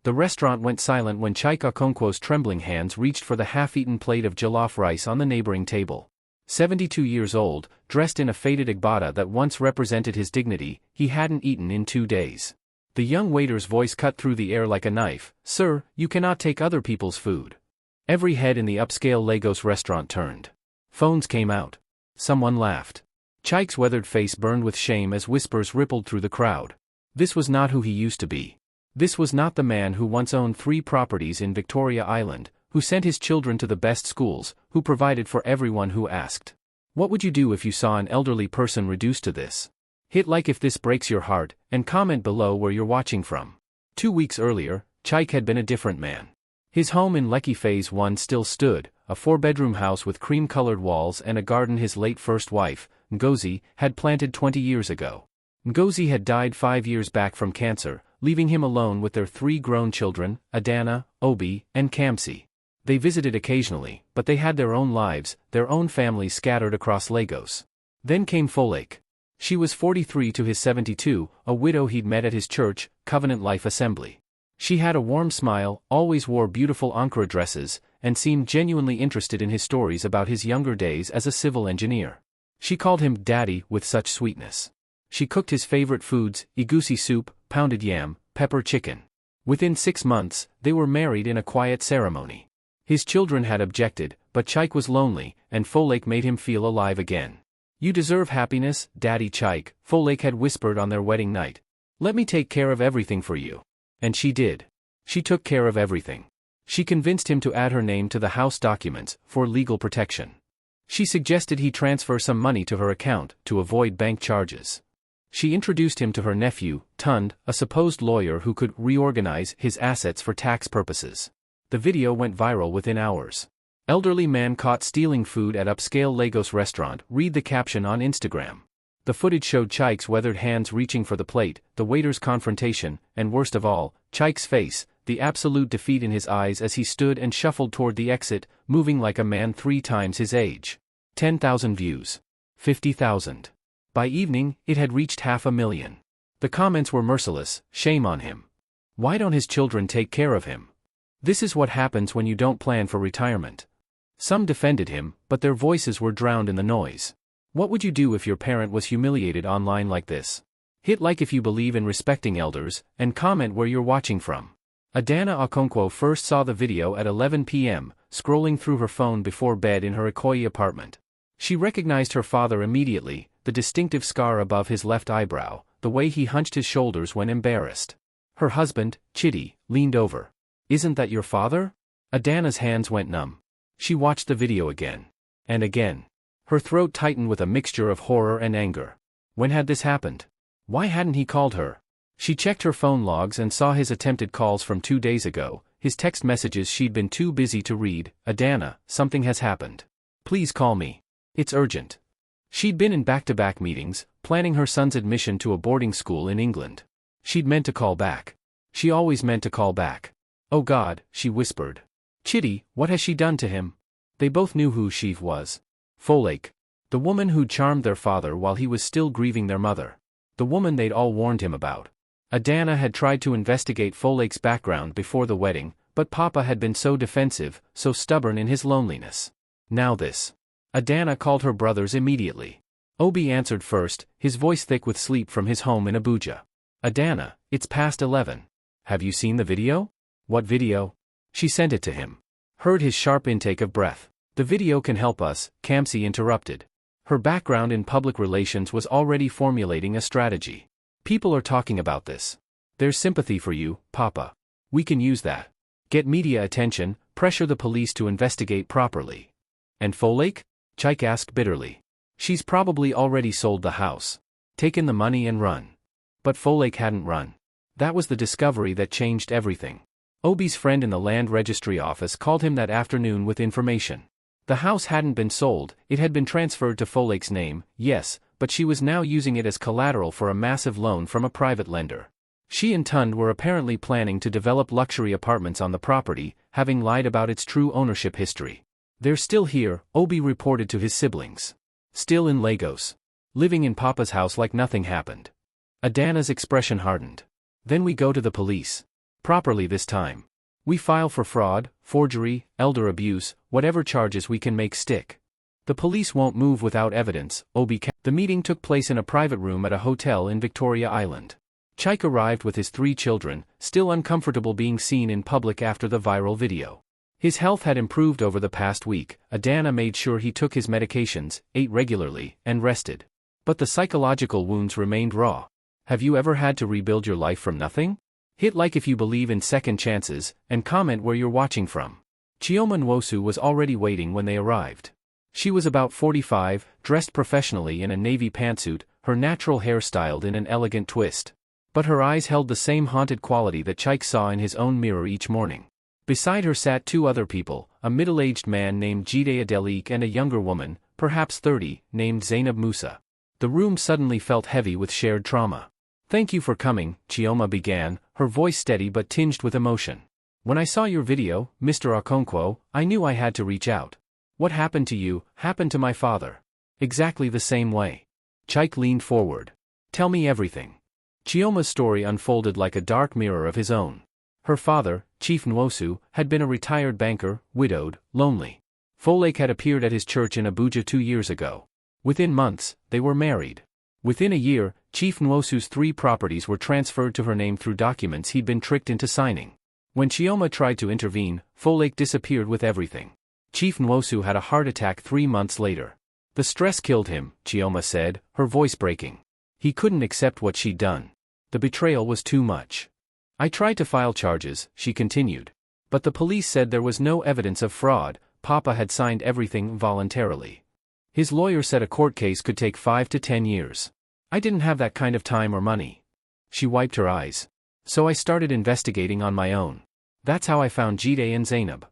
The restaurant went silent when Chike Okonkwo's trembling hands reached for the half-eaten plate of jollof rice on the neighboring table. 72 years old, dressed in a faded agbada that once represented his dignity, he hadn't eaten in 2 days. The young waiter's voice cut through the air like a knife. "Sir, you cannot take other people's food." Every head in the upscale Lagos restaurant turned. Phones came out. Someone laughed. Chike's weathered face burned with shame as whispers rippled through the crowd. This was not who he used to be. This was not the man who once owned 3 properties in Victoria Island, who sent his children to the best schools, who provided for everyone who asked. What would you do if you saw an elderly person reduced to this? Hit like if this breaks your heart, and comment below where you're watching from. 2 weeks earlier, Chike had been a different man. His home in Lekki Phase 1 still stood, a 4-bedroom house with cream-colored walls and a garden his late first wife, Ngozi, had planted 20 years ago. Ngozi had died 5 years back from cancer, leaving him alone with their 3 grown children, Adana, Obi, and Kamsi. They visited occasionally, but they had their own lives, their own families scattered across Lagos. Then came Folktale. She was 43 to his 72, a widow he'd met at his church, Covenant Life Assembly. She had a warm smile, always wore beautiful Ankara dresses, and seemed genuinely interested in his stories about his younger days as a civil engineer. She called him Daddy with such sweetness. She cooked his favorite foods, egusi soup, pounded yam, pepper chicken. Within 6 months, they were married in a quiet ceremony. His children had objected, but Chike was lonely, and Folktale made him feel alive again. "You deserve happiness, Daddy Chike," Folktale had whispered on their wedding night. "Let me take care of everything for you." And she did. She took care of everything. She convinced him to add her name to the house documents, for legal protection. She suggested he transfer some money to her account, to avoid bank charges. She introduced him to her nephew, Tund, a supposed lawyer who could reorganize his assets for tax purposes. The video went viral within hours. Elderly man caught stealing food at upscale Lagos restaurant, read the caption on Instagram. The footage showed Chike's weathered hands reaching for the plate, the waiter's confrontation, and worst of all, Chike's face, the absolute defeat in his eyes as he stood and shuffled toward the exit, moving like a man 3 times his age. 10,000 views. 50,000. By evening, it had reached 500,000. The comments were merciless. Shame on him. Why don't his children take care of him? This is what happens when you don't plan for retirement. Some defended him, but their voices were drowned in the noise. What would you do if your parent was humiliated online like this? Hit like if you believe in respecting elders, and comment where you're watching from. Adana Okonkwo first saw the video at 11 p.m., scrolling through her phone before bed in her Ikoyi apartment. She recognized her father immediately, the distinctive scar above his left eyebrow, the way he hunched his shoulders when embarrassed. Her husband, Chidi, leaned over. "Isn't that your father?" Adana's hands went numb. She watched the video again. And again. Her throat tightened with a mixture of horror and anger. When had this happened? Why hadn't he called her? She checked her phone logs and saw his attempted calls from 2 days ago, his text messages she'd been too busy to read. "Adana, something has happened. Please call me. It's urgent." She'd been in back-to-back meetings, planning her son's admission to a boarding school in England. She'd meant to call back. She always meant to call back. "Oh God," she whispered. "Chidi, what has she done to him?" They both knew who she was. Folktale. The woman who charmed their father while he was still grieving their mother. The woman they'd all warned him about. Adana had tried to investigate Folktale's background before the wedding, but Papa had been so defensive, so stubborn in his loneliness. Now this. Adana called her brothers immediately. Obi answered first, his voice thick with sleep from his home in Abuja. "Adana, it's past 11. Have you seen the video?" "What video?" She sent it to him. Heard his sharp intake of breath. "The video can help us," Kamsi interrupted. Her background in public relations was already formulating a strategy. "People are talking about this. There's sympathy for you, Papa. We can use that. Get media attention, pressure the police to investigate properly." "And Folktale?" Chike asked bitterly. "She's probably already sold the house. Taken the money and run." But Folktale hadn't run. That was the discovery that changed everything. Obi's friend in the land registry office called him that afternoon with information. The house hadn't been sold, it had been transferred to Folktale's name, yes, but she was now using it as collateral for a massive loan from a private lender. She and Tund were apparently planning to develop luxury apartments on the property, having lied about its true ownership history. "They're still here," Obi reported to his siblings. "Still in Lagos. Living in Papa's house like nothing happened." Adana's expression hardened. "Then we go to the police." Properly this time. We file for fraud, forgery, elder abuse, whatever charges we can make stick. The police won't move without evidence, The meeting took place in a private room at a hotel in Victoria Island. Chike arrived with his 3 children, still uncomfortable being seen in public after the viral video. His health had improved over the past week. Adana made sure he took his medications, ate regularly, and rested. But the psychological wounds remained raw. Have you ever had to rebuild your life from nothing? Hit like if you believe in second chances, and comment where you're watching from. Chioma Nwosu was already waiting when they arrived. She was about 45, dressed professionally in a navy pantsuit, her natural hair styled in an elegant twist. But her eyes held the same haunted quality that Chike saw in his own mirror each morning. Beside her sat 2 other people, a middle-aged man named Jide Adelik and a younger woman, perhaps 30, named Zainab Musa. The room suddenly felt heavy with shared trauma. "Thank you for coming," Chioma began, her voice steady but tinged with emotion. "When I saw your video, Mr. Okonkwo, I knew I had to reach out. What happened to you, happened to my father. Exactly the same way." Chike leaned forward. "Tell me everything." Chioma's story unfolded like a dark mirror of his own. Her father, Chief Nwosu, had been a retired banker, widowed, lonely. Folktale had appeared at his church in Abuja 2 years ago. Within months, they were married. Within a year, Chief Nwosu's 3 properties were transferred to her name through documents he'd been tricked into signing. When Chioma tried to intervene, Folktale disappeared with everything. Chief Nwosu had a heart attack 3 months later. "The stress killed him," Chioma said, her voice breaking. "He couldn't accept what she'd done. The betrayal was too much. I tried to file charges," she continued. "But the police said there was no evidence of fraud. Papa had signed everything voluntarily. His lawyer said a court case could take 5 to 10 years. I didn't have that kind of time or money." She wiped her eyes. "So I started investigating on my own. That's how I found Jide and Zainab."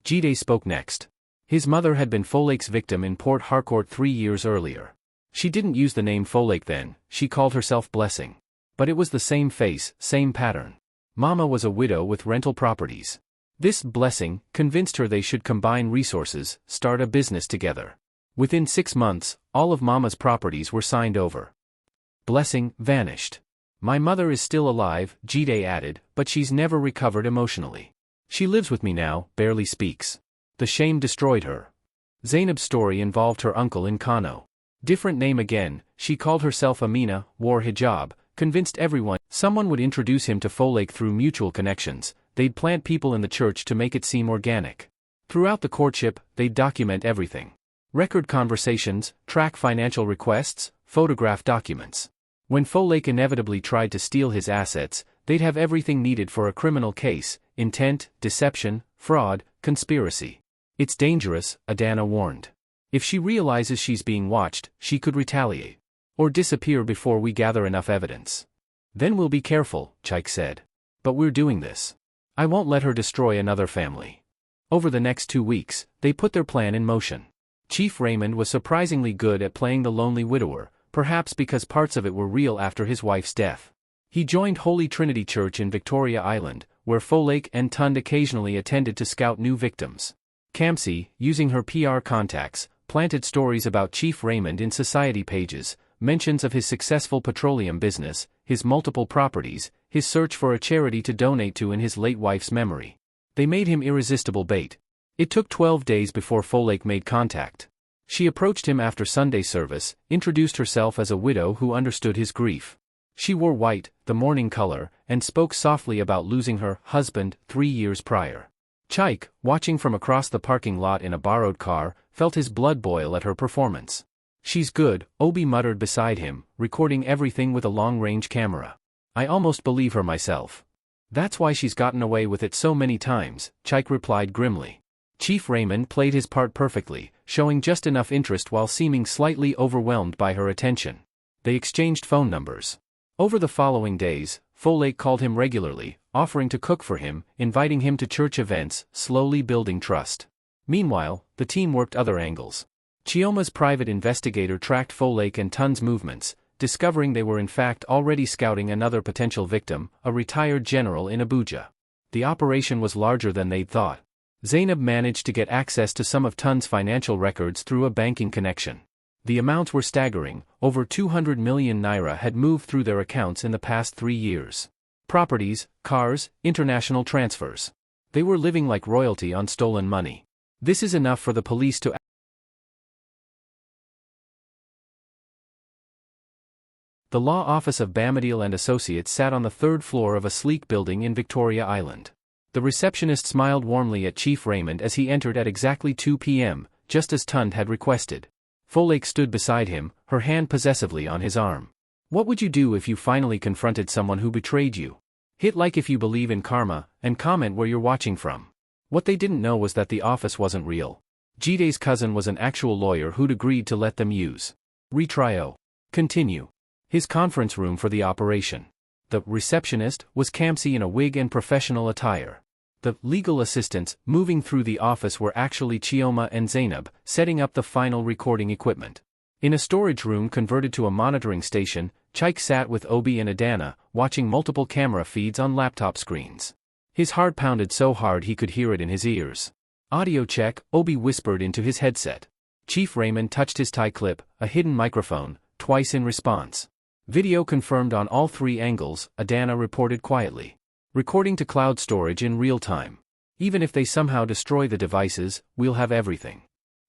Jide spoke next. His mother had been Folklake's victim in Port Harcourt 3 years earlier. She didn't use the name Folklake then, she called herself Blessing. But it was the same face, same pattern. Mama was a widow with rental properties. This Blessing convinced her they should combine resources, start a business together. Within 6 months, all of Mama's properties were signed over. Blessing vanished. "My mother is still alive," Jide added, "but she's never recovered emotionally. She lives with me now, barely speaks. The shame destroyed her." Zainab's story involved her uncle in Kano. Different name again, she called herself Amina, wore hijab, convinced everyone someone would introduce him to Folklake through mutual connections. They'd plant people in the church to make it seem organic. Throughout the courtship, they'd document everything. Record conversations, track financial requests, photograph documents. When Folklake inevitably tried to steal his assets, they'd have everything needed for a criminal case: intent, deception, fraud, conspiracy. "It's dangerous," Adana warned. "If she realizes she's being watched, she could retaliate. Or disappear before we gather enough evidence." "Then we'll be careful," Chike said. "But we're doing this. I won't let her destroy another family." Over the next 2 weeks, they put their plan in motion. Chief Raymond was surprisingly good at playing the lonely widower, perhaps because parts of it were real after his wife's death. He joined Holy Trinity Church in Victoria Island, where Folklake and Tund occasionally attended to scout new victims. Kamsi, using her PR contacts, planted stories about Chief Raymond in society pages, mentions of his successful petroleum business, his multiple properties, his search for a charity to donate to in his late wife's memory. They made him irresistible bait. It took 12 days before Folklake made contact. She approached him after Sunday service, introduced herself as a widow who understood his grief. She wore white, the mourning color, and spoke softly about losing her husband 3 years prior. Chike, watching from across the parking lot in a borrowed car, felt his blood boil at her performance. "She's good," Obi muttered beside him, recording everything with a long-range camera. "I almost believe her myself." "That's why she's gotten away with it so many times," Chike replied grimly. Chief Raymond played his part perfectly, showing just enough interest while seeming slightly overwhelmed by her attention. They exchanged phone numbers. Over the following days, Folklake called him regularly, offering to cook for him, inviting him to church events, slowly building trust. Meanwhile, the team worked other angles. Chioma's private investigator tracked Folklake and Tund's movements, discovering they were in fact already scouting another potential victim, a retired general in Abuja. The operation was larger than they'd thought. Zainab managed to get access to some of Tund's financial records through a banking connection. The amounts were staggering, over 200 million naira had moved through their accounts in the past 3 years. Properties, cars, international transfers. They were living like royalty on stolen money. This is enough for the police to. The law office of Betrayal and Associates sat on the third floor of a sleek building in Victoria Island. The receptionist smiled warmly at Chief Raymond as he entered at exactly 2 p.m., just as Tund had requested. Folktale stood beside him, her hand possessively on his arm. What would you do if you finally confronted someone who betrayed you? Hit like if you believe in karma, and comment where you're watching from. What they didn't know was that the office wasn't real. Jide's cousin was an actual lawyer who'd agreed to let them use Retrial. Continue. His conference room for the operation. The receptionist was Kamsi in a wig and professional attire. The legal assistants moving through the office were actually Chioma and Zainab, setting up the final recording equipment. In a storage room converted to a monitoring station, Chike sat with Obi and Adana, watching multiple camera feeds on laptop screens. His heart pounded so hard he could hear it in his ears. Audio check, Obi whispered into his headset. Chief Raymond touched his tie clip, a hidden microphone, twice in response. Video confirmed on all 3 angles, Adana reported quietly. Recording to cloud storage in real time. Even if they somehow destroy the devices, we'll have everything.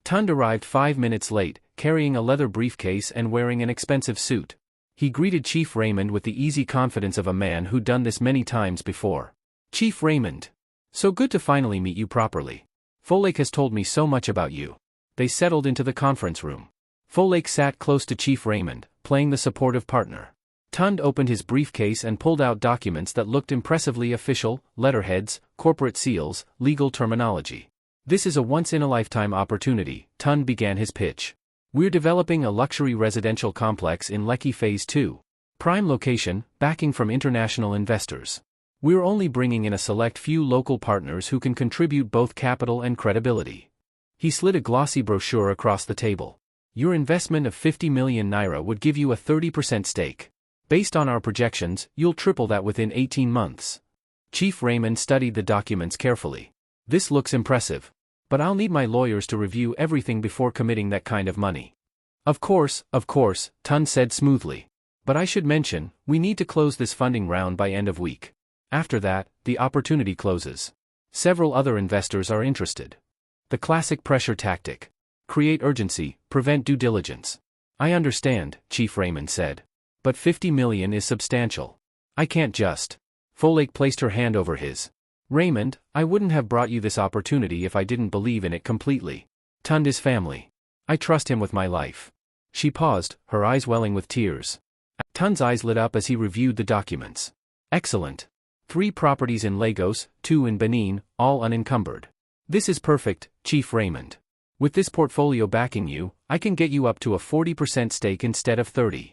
Tund arrived 5 minutes late, carrying a leather briefcase and wearing an expensive suit. He greeted Chief Raymond with the easy confidence of a man who'd done this many times before. Chief Raymond. So good to finally meet you properly. Folktale has told me so much about you. They settled into the conference room. Folktale sat close to Chief Raymond, playing the supportive partner. Tund opened his briefcase and pulled out documents that looked impressively official, letterheads, corporate seals, legal terminology. This is a once-in-a-lifetime opportunity, Tund began his pitch. We're developing a luxury residential complex in Lekki Phase 2. Prime location, backing from international investors. We're only bringing in a select few local partners who can contribute both capital and credibility. He slid a glossy brochure across the table. Your investment of 50 million naira would give you a 30% stake. Based on our projections, you'll triple that within 18 months. Chief Raymond studied the documents carefully. This looks impressive. But I'll need my lawyers to review everything before committing that kind of money. Of course, Tund said smoothly. But I should mention, we need to close this funding round by end of week. After that, the opportunity closes. Several other investors are interested. The classic pressure tactic. Create urgency, prevent due diligence. I understand, Chief Raymond said. But 50 million is substantial. I can't just. Folktale placed her hand over his. Raymond, I wouldn't have brought you this opportunity if I didn't believe in it completely. Tund is family. I trust him with my life. She paused, her eyes welling with tears. Tund's eyes lit up as he reviewed the documents. Excellent. 3 properties in Lagos, 2 in Benin, all unencumbered. This is perfect, Chief Raymond. With this portfolio backing you, I can get you up to a 40% stake instead of 30%.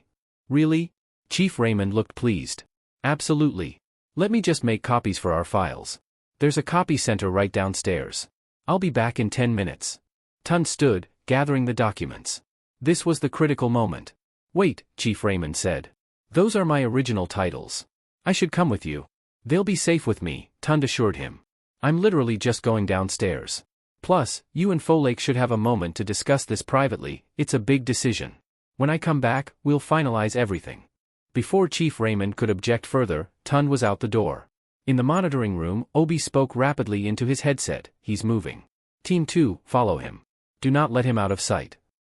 Really? Chief Raymond looked pleased. Absolutely. Let me just make copies for our files. There's a copy center right downstairs. I'll be back in 10 minutes. Tund stood, gathering the documents. This was the critical moment. Wait, Chief Raymond said. Those are my original titles. I should come with you. They'll be safe with me, Tund assured him. I'm literally just going downstairs. Plus, you and Folktale should have a moment to discuss this privately, it's a big decision. When I come back, we'll finalize everything. Before Chief Raymond could object further, Tund was out the door. In the monitoring room, Obi spoke rapidly into his headset, he's moving. Team 2, follow him. Do not let him out of sight.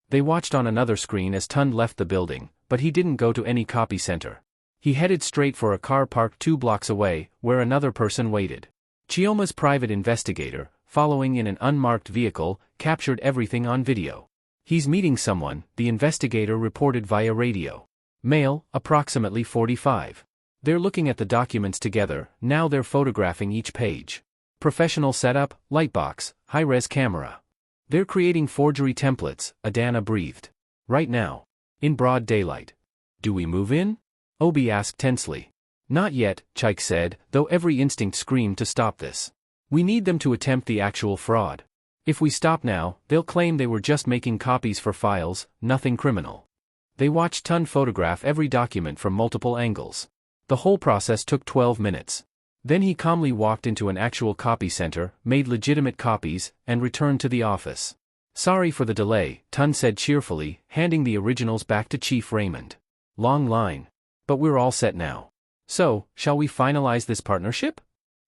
They watched on another screen as Tund left the building, but he didn't go to any copy center. He headed straight for a car parked 2 blocks away, where another person waited. Chioma's private investigator, following in an unmarked vehicle, captured everything on video. He's meeting someone, the investigator reported via radio. Male, approximately 45. They're looking at the documents together, now they're photographing each page. Professional setup, lightbox, high-res camera. They're creating forgery templates, Adana breathed. Right now. In broad daylight. Do we move in? Obi asked tensely. Not yet, Chike said, though every instinct screamed to stop this. We need them to attempt the actual fraud. If we stop now, they'll claim they were just making copies for files, nothing criminal. They watched Tund photograph every document from multiple angles. The whole process took 12 minutes. Then he calmly walked into an actual copy center, made legitimate copies, and returned to the office. Sorry for the delay, Tund said cheerfully, handing the originals back to Chief Raymond. Long line. But we're all set now. So, shall we finalize this partnership?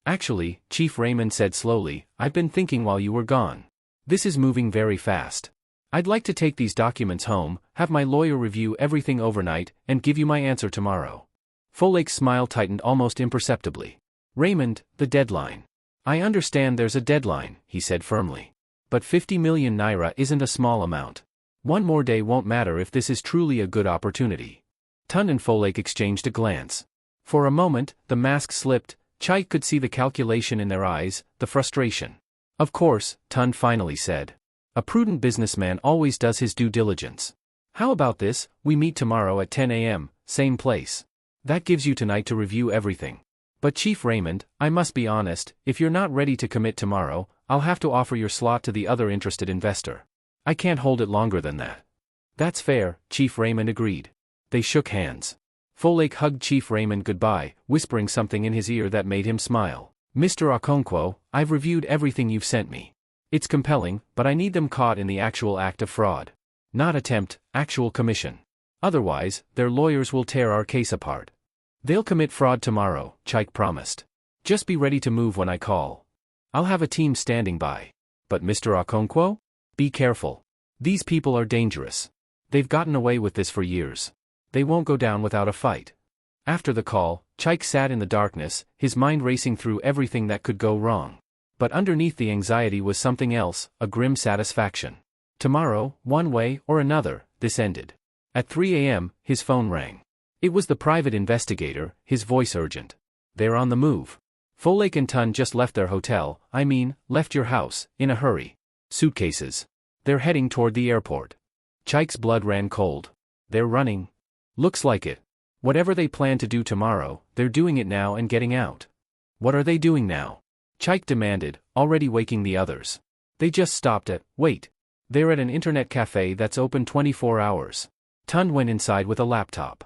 Actually, Chief Raymond said slowly, I've been thinking while you were gone. This is moving very fast. I'd like to take these documents home, have my lawyer review everything overnight, and give you my answer tomorrow. Folklake's smile tightened almost imperceptibly. Raymond, the deadline. I understand there's a deadline, he said firmly. But 50 million naira isn't a small amount. One more day won't matter if this is truly a good opportunity. Tun and Folklake exchanged a glance. For a moment, the mask slipped. Chike could see the calculation in their eyes, the frustration. Of course, Tun finally said. A prudent businessman always does his due diligence. How about this, we meet tomorrow at 10 a.m., same place. That gives you tonight to review everything. But Chief Raymond, I must be honest, if you're not ready to commit tomorrow, I'll have to offer your slot to the other interested investor. I can't hold it longer than that. That's fair, Chief Raymond agreed. They shook hands. Folklake hugged Chief Raymond goodbye, whispering something in his ear that made him smile. Mr. Okonkwo, I've reviewed everything you've sent me. It's compelling, but I need them caught in the actual act of fraud. Not attempt, actual commission. Otherwise, their lawyers will tear our case apart. They'll commit fraud tomorrow, Chike promised. Just be ready to move when I call. I'll have a team standing by. But Mr. Okonkwo? Be careful. These people are dangerous. They've gotten away with this for years. They won't go down without a fight. After the call, Chike sat in the darkness, his mind racing through everything that could go wrong. But underneath the anxiety was something else, a grim satisfaction. Tomorrow, one way or another, this ended. At 3 a.m., his phone rang. It was the private investigator, his voice urgent. They're on the move. Folklake and Tun just left their hotel, left your house, in a hurry. Suitcases. They're heading toward the airport. Chike's blood ran cold. They're running. Looks like it. Whatever they plan to do tomorrow, they're doing it now and getting out. What are they doing now? Chike demanded, already waking the others. They just stopped at, wait. They're at an internet cafe that's open 24 hours. Tun went inside with a laptop.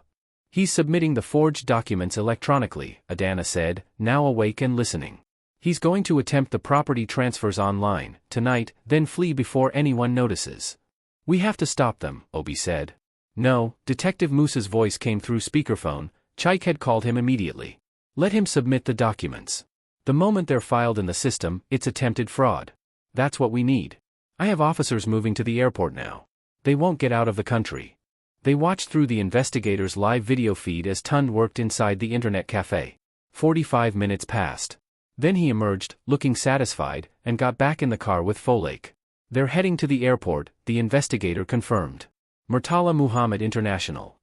He's submitting the forged documents electronically, Adana said, now awake and listening. He's going to attempt the property transfers online, tonight, then flee before anyone notices. We have to stop them, Obi said. No, Detective Musa's voice came through speakerphone. Chike had called him immediately. Let him submit the documents. The moment they're filed in the system, it's attempted fraud. That's what we need. I have officers moving to the airport now. They won't get out of the country. They watched through the investigator's live video feed as Tun worked inside the internet cafe. 45 minutes passed. Then he emerged, looking satisfied, and got back in the car with Folklake. They're heading to the airport, the investigator confirmed. Murtala Muhammad International.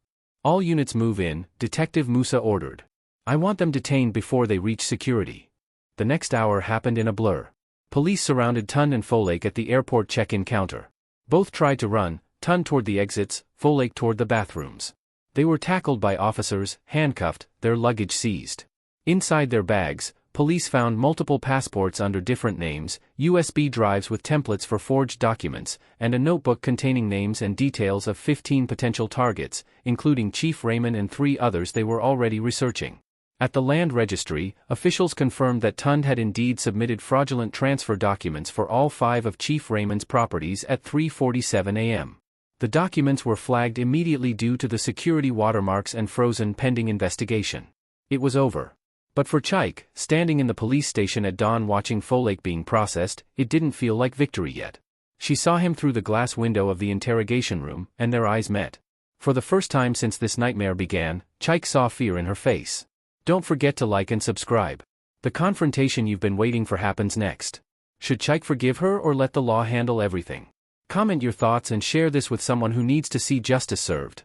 All units move in, Detective Musa ordered. I want them detained before they reach security. The next hour happened in a blur. Police surrounded Tun and Folklake at the airport check-in counter. Both tried to run, Tun toward the exits, Folklake toward the bathrooms. They were tackled by officers, handcuffed, their luggage seized. Inside their bags, police found multiple passports under different names, USB drives with templates for forged documents, and a notebook containing names and details of 15 potential targets, including Chief Raymond and 3 others they were already researching. At the land registry, officials confirmed that Tun had indeed submitted fraudulent transfer documents for all 5 of Chief Raymond's properties at 3:47 a.m. The documents were flagged immediately due to the security watermarks and frozen pending investigation. It was over. But for Chike, standing in the police station at dawn watching Folklake being processed, it didn't feel like victory yet. She saw him through the glass window of the interrogation room, and their eyes met. For the first time since this nightmare began, Chike saw fear in her face. Don't forget to like and subscribe. The confrontation you've been waiting for happens next. Should Chike forgive her or let the law handle everything? Comment your thoughts and share this with someone who needs to see justice served.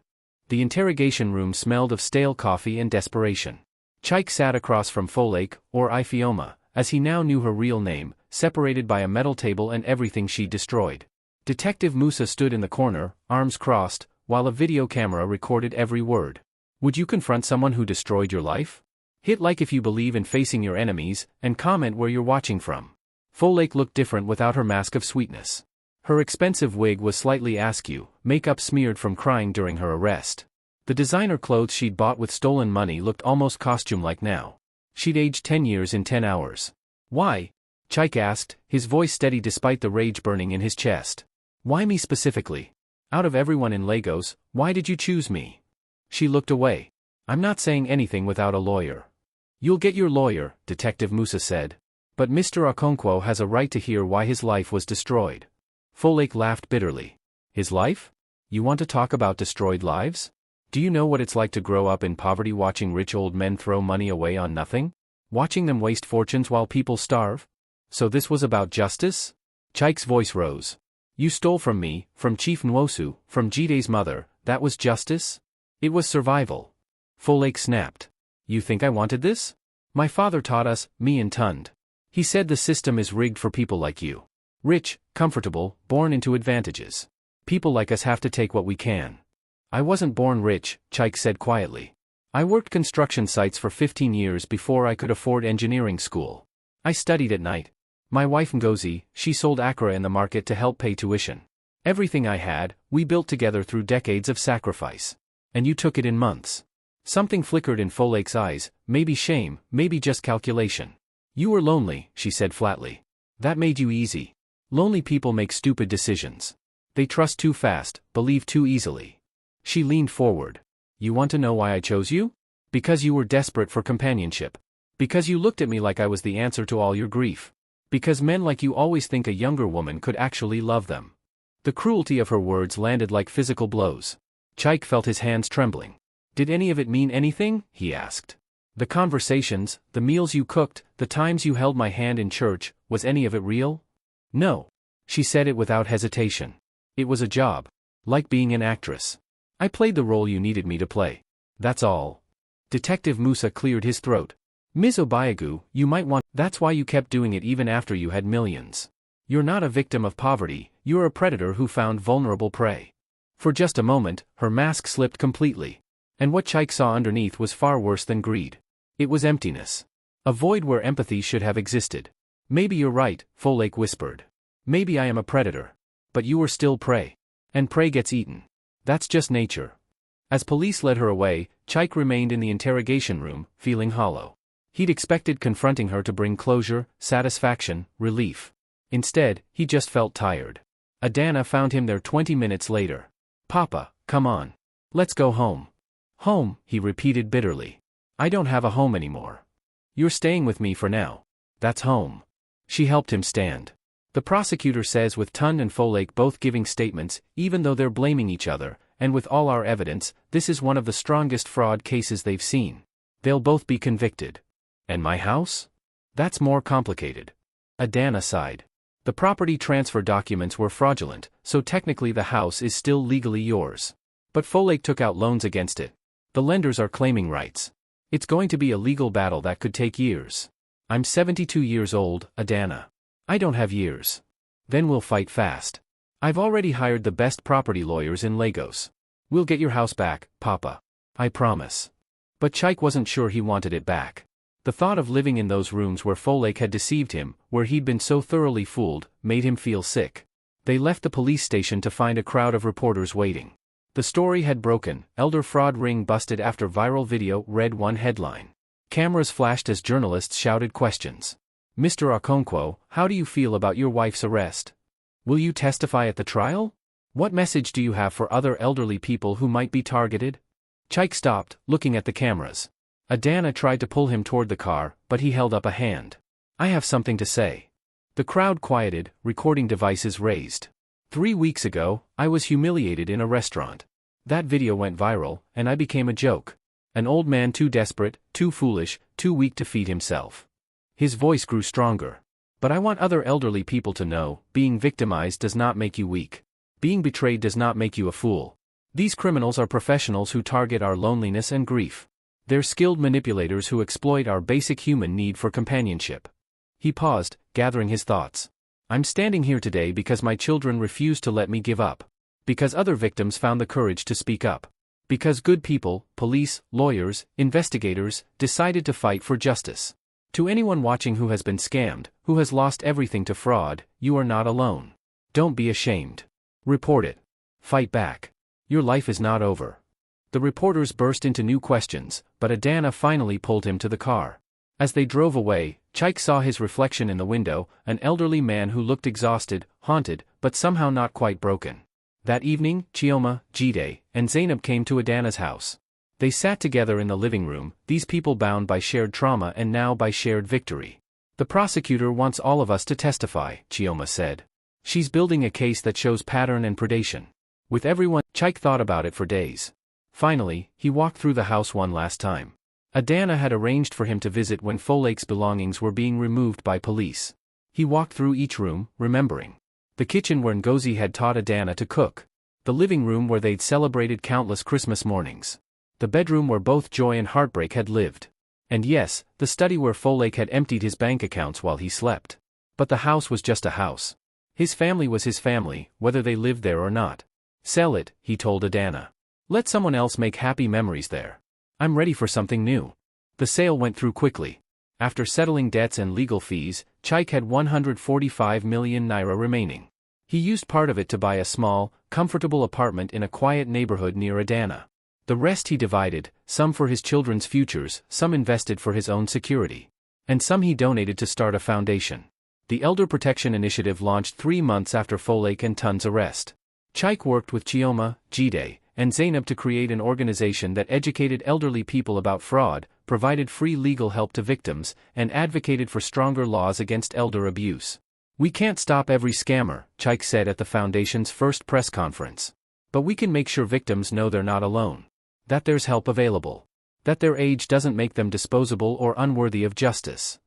The interrogation room smelled of stale coffee and desperation. Chike sat across from Folklake, or Ifeoma, as he now knew her real name, separated by a metal table and everything she destroyed. Detective Musa stood in the corner, arms crossed, while a video camera recorded every word. Would you confront someone who destroyed your life? Hit like if you believe in facing your enemies, and comment where you're watching from. Folklake looked different without her mask of sweetness. Her expensive wig was slightly askew, makeup smeared from crying during her arrest. The designer clothes she'd bought with stolen money looked almost costume-like now. She'd aged 10 years in 10 hours. Why? Chike asked, his voice steady despite the rage burning in his chest. Why me specifically? Out of everyone in Lagos, why did you choose me? She looked away. I'm not saying anything without a lawyer. You'll get your lawyer, Detective Musa said. But Mr. Okonkwo has a right to hear why his life was destroyed. Folake laughed bitterly. His life? You want to talk about destroyed lives? Do you know what it's like to grow up in poverty watching rich old men throw money away on nothing? Watching them waste fortunes while people starve? So this was about justice? Chike's voice rose. You stole from me, from Chief Nwosu, from Jide's mother, that was justice? It was survival. Folake snapped. You think I wanted this? My father taught us, me and Tund. He said the system is rigged for people like you. Rich, comfortable, born into advantages. People like us have to take what we can. I wasn't born rich, Chike said quietly. I worked construction sites for 15 years before I could afford engineering school. I studied at night. My wife Ngozi, she sold akra in the market to help pay tuition. Everything I had, we built together through decades of sacrifice. And you took it in months. Something flickered in Folake's eyes, maybe shame, maybe just calculation. You were lonely, she said flatly. That made you easy. Lonely people make stupid decisions. They trust too fast, believe too easily. She leaned forward. You want to know why I chose you? Because you were desperate for companionship. Because you looked at me like I was the answer to all your grief. Because men like you always think a younger woman could actually love them. The cruelty of her words landed like physical blows. Chike felt his hands trembling. Did any of it mean anything? He asked. The conversations, the meals you cooked, the times you held my hand in church, was any of it real? No. She said it without hesitation. It was a job. Like being an actress. I played the role you needed me to play. That's all. Detective Musa cleared his throat. Ms. Obiagu, you might want. That's why you kept doing it even after you had millions. You're not a victim of poverty, you're a predator who found vulnerable prey. For just a moment, her mask slipped completely. And what Chike saw underneath was far worse than greed. It was emptiness. A void where empathy should have existed. Maybe you're right, Folake whispered. Maybe I am a predator. But you were still prey. And prey gets eaten. That's just nature. As police led her away, Chike remained in the interrogation room, feeling hollow. He'd expected confronting her to bring closure, satisfaction, relief. Instead, he just felt tired. Adana found him there 20 minutes later. Papa, come on. Let's go home. Home, he repeated bitterly. I don't have a home anymore. You're staying with me for now. That's home. She helped him stand. The prosecutor says with Tund and Folake both giving statements, even though they're blaming each other, and with all our evidence, this is one of the strongest fraud cases they've seen. They'll both be convicted. And my house? That's more complicated. Adana sighed. The property transfer documents were fraudulent, so technically the house is still legally yours. But Folake took out loans against it. The lenders are claiming rights. It's going to be a legal battle that could take years. I'm 72 years old, Adana. I don't have years. Then we'll fight fast. I've already hired the best property lawyers in Lagos. We'll get your house back, Papa. I promise. But Chike wasn't sure he wanted it back. The thought of living in those rooms where Folake had deceived him, where he'd been so thoroughly fooled, made him feel sick. They left the police station to find a crowd of reporters waiting. The story had broken, elder fraud ring busted after viral video, read one headline. Cameras flashed as journalists shouted questions. Mr. Okonkwo, how do you feel about your wife's arrest? Will you testify at the trial? What message do you have for other elderly people who might be targeted? Chike stopped, looking at the cameras. Adana tried to pull him toward the car, but he held up a hand. I have something to say. The crowd quieted, recording devices raised. 3 weeks ago, I was humiliated in a restaurant. That video went viral, and I became a joke. An old man too desperate, too foolish, too weak to feed himself. His voice grew stronger. But I want other elderly people to know, being victimized does not make you weak. Being betrayed does not make you a fool. These criminals are professionals who target our loneliness and grief. They're skilled manipulators who exploit our basic human need for companionship. He paused, gathering his thoughts. I'm standing here today because my children refused to let me give up. Because other victims found the courage to speak up. Because good people, police, lawyers, investigators, decided to fight for justice. To anyone watching who has been scammed, who has lost everything to fraud, you are not alone. Don't be ashamed. Report it. Fight back. Your life is not over. The reporters burst into new questions, but Adana finally pulled him to the car. As they drove away, Chike saw his reflection in the window, an elderly man who looked exhausted, haunted, but somehow not quite broken. That evening, Chioma, Jide, and Zainab came to Adana's house. They sat together in the living room, these people bound by shared trauma and now by shared victory. The prosecutor wants all of us to testify, Chioma said. She's building a case that shows pattern and predation. With everyone, Chike thought about it for days. Finally, he walked through the house one last time. Adana had arranged for him to visit when Folklare's belongings were being removed by police. He walked through each room, remembering. The kitchen where Ngozi had taught Adana to cook. The living room where they'd celebrated countless Christmas mornings. The bedroom where both joy and heartbreak had lived. And yes, the study where Folklore had emptied his bank accounts while he slept. But the house was just a house. His family was his family, whether they lived there or not. Sell it, he told Adana. Let someone else make happy memories there. I'm ready for something new. The sale went through quickly. After settling debts and legal fees, Chike had 145 million naira remaining. He used part of it to buy a small, comfortable apartment in a quiet neighborhood near Adana. The rest he divided, some for his children's futures, some invested for his own security. And some he donated to start a foundation. The Elder Protection Initiative launched 3 months after Folklore and Tun's arrest. Chike worked with Chioma, Jide, and Zainab to create an organization that educated elderly people about fraud, provided free legal help to victims, and advocated for stronger laws against elder abuse. We can't stop every scammer, Chike said at the foundation's first press conference. But we can make sure victims know they're not alone. That there's help available. That their age doesn't make them disposable or unworthy of justice.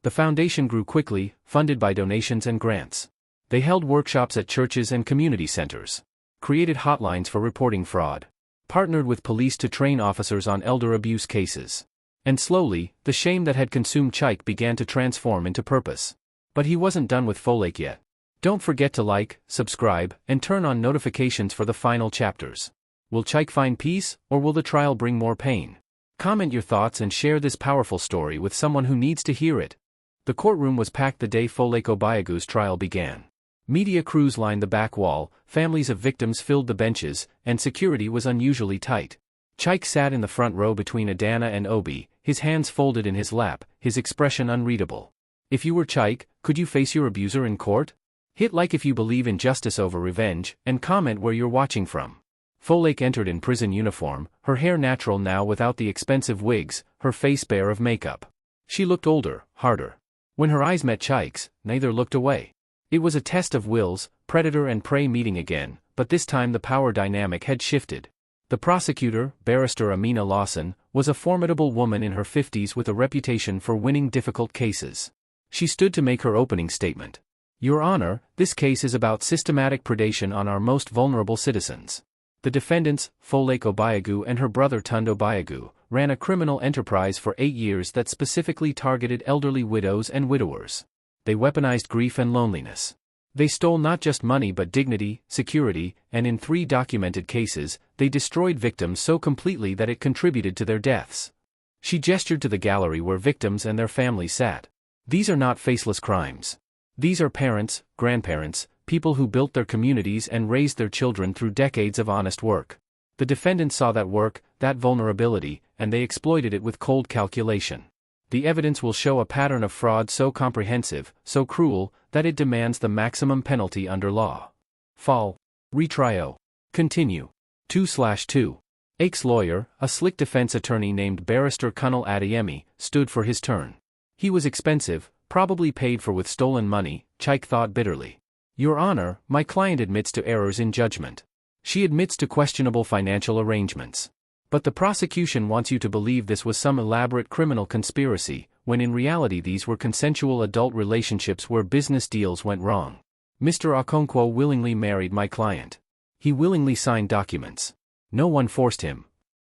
The foundation grew quickly, funded by donations and grants. They held workshops at churches and community centers. Created hotlines for reporting fraud. Partnered with police to train officers on elder abuse cases. And slowly, the shame that had consumed Chike began to transform into purpose. But he wasn't done with Folklore yet. Don't forget to like, subscribe, and turn on notifications for the final chapters. Will Chike find peace, or will the trial bring more pain? Comment your thoughts and share this powerful story with someone who needs to hear it. The courtroom was packed the day Folklore Obiagu's trial began. Media crews lined the back wall, families of victims filled the benches, and security was unusually tight. Chike sat in the front row between Adana and Obi, his hands folded in his lap, his expression unreadable. If you were Chike, could you face your abuser in court? Hit like if you believe in justice over revenge, and comment where you're watching from. Folklore entered in prison uniform, her hair natural now without the expensive wigs, her face bare of makeup. She looked older, harder. When her eyes met Chike's, neither looked away. It was a test of wills, predator and prey meeting again, but this time the power dynamic had shifted. The prosecutor, Barrister Amina Lawson, was a formidable woman in her 50s with a reputation for winning difficult cases. She stood to make her opening statement. Your Honor, this case is about systematic predation on our most vulnerable citizens. The defendants, Folklore Obiagu and her brother Tun Obiagu, ran a criminal enterprise for 8 years that specifically targeted elderly widows and widowers. They weaponized grief and loneliness. They stole not just money but dignity, security, and in 3 documented cases, they destroyed victims so completely that it contributed to their deaths. She gestured to the gallery where victims and their families sat. These are not faceless crimes. These are parents, grandparents, people who built their communities and raised their children through decades of honest work. The defendants saw that work, that vulnerability, and they exploited it with cold calculation. The evidence will show a pattern of fraud so comprehensive, so cruel, that it demands the maximum penalty under law. Fall. Retrio. Continue. 2/2. Ake's lawyer, a slick defense attorney named Barrister Kunal Adeyemi, stood for his turn. He was expensive, probably paid for with stolen money, Chike thought bitterly. Your Honor, my client admits to errors in judgment. She admits to questionable financial arrangements. But the prosecution wants you to believe this was some elaborate criminal conspiracy, when in reality these were consensual adult relationships where business deals went wrong. Mr. Okonkwo willingly married my client. He willingly signed documents. No one forced him.